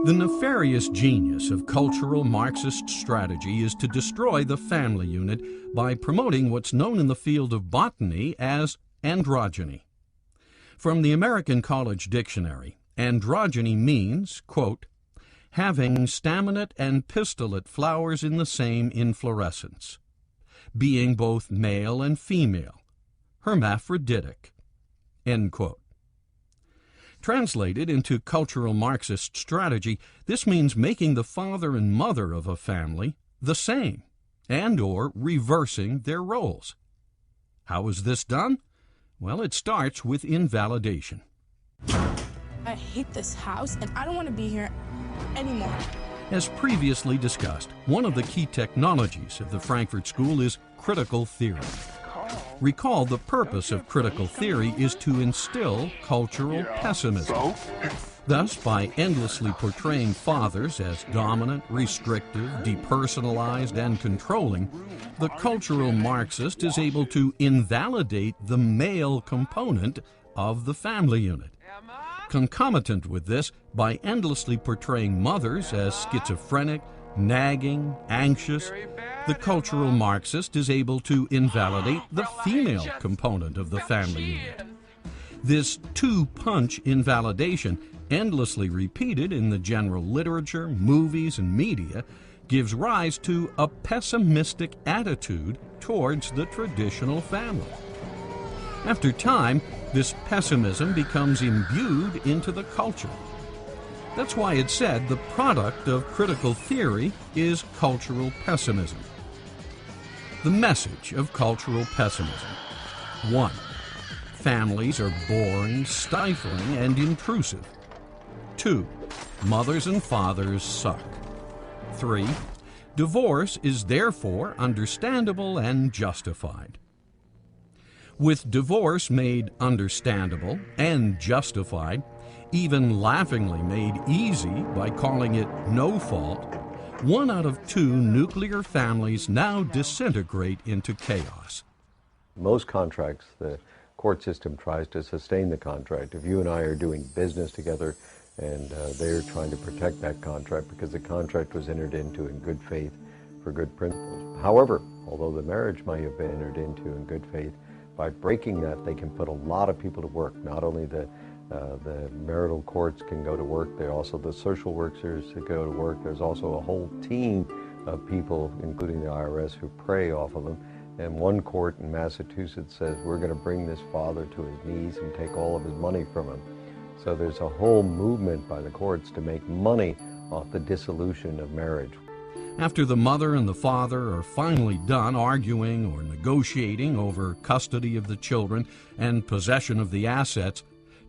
The nefarious genius of cultural Marxist strategy is to destroy the family unit by promoting what's known in the field of botany as androgyny. From the American College Dictionary, androgyny means, quote, having staminate and pistillate flowers in the same inflorescence, being both male and female, hermaphroditic, end quote. Translated into cultural Marxist strategy, this means making the father and mother of a family the same, and or reversing their roles. How is this done? Well, it starts with invalidation. I hate this house, and I don't want to be here anymore. As previously discussed, one of the key technologies of the Frankfurt School is critical theory. Recall, the purpose of critical theory is to instill cultural pessimism. Thus, by endlessly portraying fathers as dominant, restrictive, depersonalized, and controlling, the cultural Marxist is able to invalidate the male component of the family unit. Concomitant with this, by endlessly portraying mothers as schizophrenic, nagging, anxious, the cultural Marxist is able to invalidate the female component of the family unit. This two-punch invalidation, endlessly repeated in the general literature, movies, and media, gives rise to a pessimistic attitude towards the traditional family. After time, this pessimism becomes imbued into the culture. That's why it's said the product of critical theory is cultural pessimism. The message of cultural pessimism. 1. Families are boring, stifling, and intrusive. 2. Mothers and fathers suck. 3. Divorce is therefore understandable and justified. With divorce made understandable and justified, even laughingly made easy by calling it no fault, 1 out of 2 nuclear families now disintegrate into chaos. Most contracts, the court system tries to sustain the contract. If you and I are doing business together and they're trying to protect that contract because the contract was entered into in good faith for good principles. However, although the marriage might have been entered into in good faith, by breaking that, they can put a lot of people to work. Not only the marital courts can go to work, there are also the social workers that go to work. There's also a whole team of people, including the IRS, who prey off of them. And one court in Massachusetts says, we're going to bring this father to his knees and take all of his money from him. So there's a whole movement by the courts to make money off the dissolution of marriage. After the mother and the father are finally done arguing or negotiating over custody of the children and possession of the assets,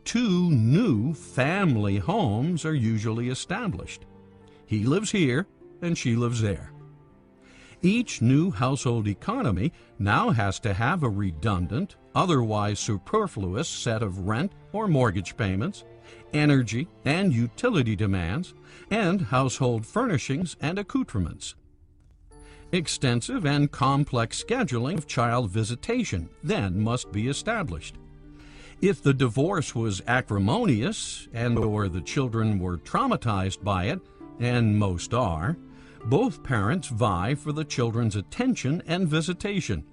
2 new family homes are usually established. He lives here and she lives there. Each new household economy now has to have a redundant, otherwise superfluous set of rent or mortgage payments, energy and utility demands, and household furnishings and accoutrements. Extensive and complex scheduling of child visitation then must be established. If the divorce was acrimonious and or the children were traumatized by it, and most are, both parents vie for the children's attention and visitation.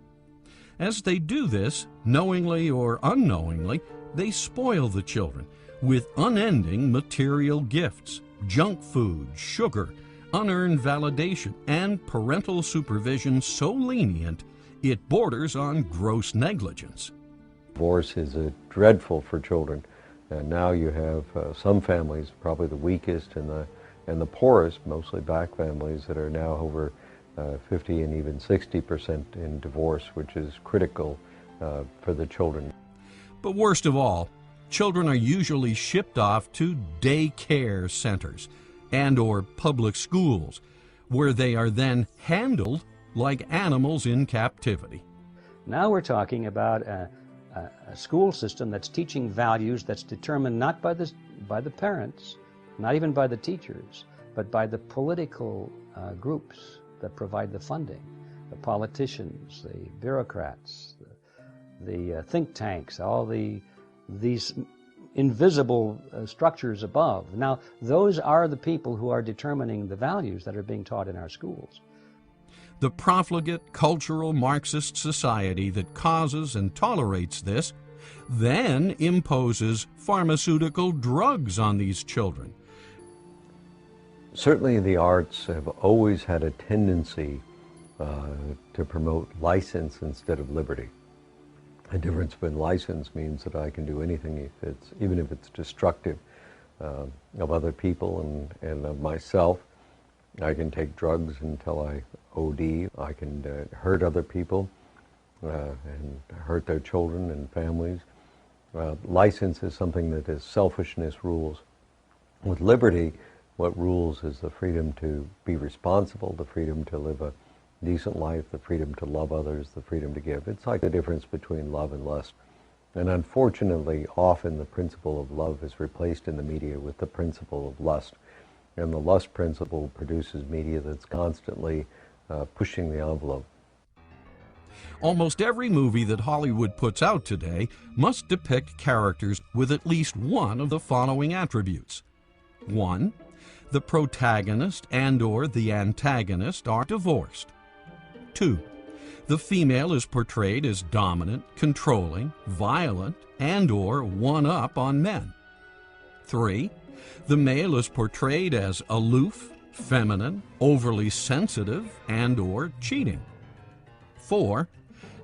As they do this, knowingly or unknowingly, they spoil the children with unending material gifts, junk food, sugar, unearned validation, and parental supervision so lenient it borders on gross negligence. Divorce is dreadful for children, and now you have some families, probably the weakest and the poorest, mostly black families, that are now over 50 and even 60% in divorce, which is critical for the children. But worst of all, children are usually shipped off to daycare centers and or public schools, where they are then handled like animals in captivity. Now we're talking about a school system that's teaching values that's determined not by the parents, not even by the teachers, but by the political groups that provide the funding, the politicians, the bureaucrats, the think tanks, all these invisible structures above. Now, those are the people who are determining the values that are being taught in our schools. The profligate cultural Marxist society that causes and tolerates this then imposes pharmaceutical drugs on these children. Certainly the arts have always had a tendency to promote license instead of liberty. The difference between license means that I can do anything, even if it's destructive of other people and of myself. I can take drugs until I OD. I can hurt other people and hurt their children and families. License is something that is selfishness rules. With liberty, what rules is the freedom to be responsible, the freedom to live a decent life, the freedom to love others, the freedom to give. It's like the difference between love and lust. And unfortunately, often the principle of love is replaced in the media with the principle of lust. And the lust principle produces media that's constantly pushing the envelope. Almost every movie that Hollywood puts out today must depict characters with at least one of the following attributes. 1. The protagonist and/or the antagonist are divorced. 2. The female is portrayed as dominant, controlling, violent, and/or one-up on men. 3. The male is portrayed as aloof, feminine, overly sensitive, and/or cheating. 4.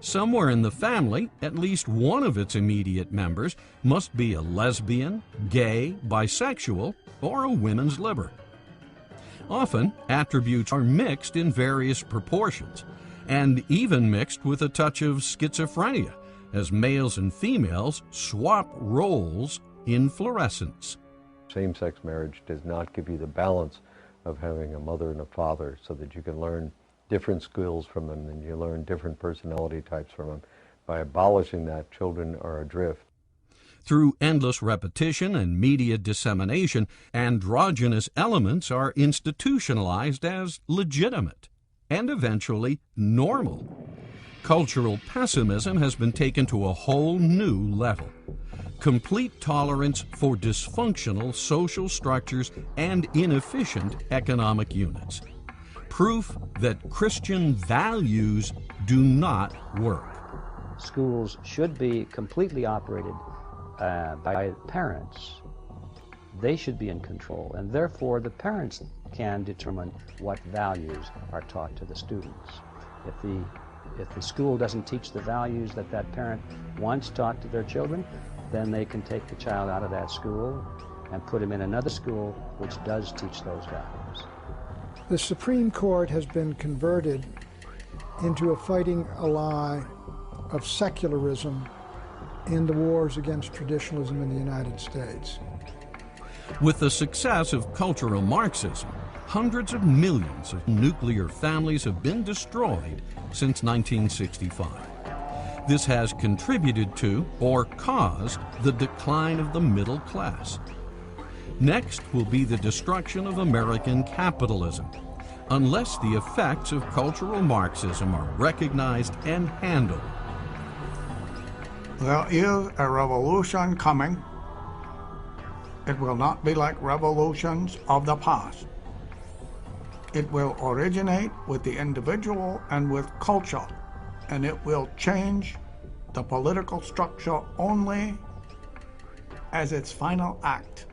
Somewhere in the family, at least one of its immediate members must be a lesbian, gay, bisexual, or a women's liber. Often, attributes are mixed in various proportions, and even mixed with a touch of schizophrenia, as males and females swap roles in fluorescence. Same-sex marriage does not give you the balance of having a mother and a father so that you can learn different skills from them and you learn different personality types from them. By abolishing that, children are adrift. Through endless repetition and media dissemination, androgynous elements are institutionalized as legitimate and eventually normal. Cultural pessimism has been taken to a whole new level. Complete tolerance for dysfunctional social structures and inefficient economic units. Proof that Christian values do not work. Schools should be completely operated by parents. They should be in control, and therefore the parents can determine what values are taught to the students. If the school doesn't teach the values that that parent wants taught to their children, then they can take the child out of that school and put him in another school which does teach those values. The Supreme Court has been converted into a fighting ally of secularism in the wars against traditionalism in the United States. With the success of cultural Marxism, hundreds of millions of nuclear families have been destroyed since 1965. This has contributed to or caused the decline of the middle class. Next will be the destruction of American capitalism, unless the effects of cultural Marxism are recognized and handled. There is a revolution coming. It will not be like revolutions of the past. It will originate with the individual and with culture, and it will change the political structure only as its final act.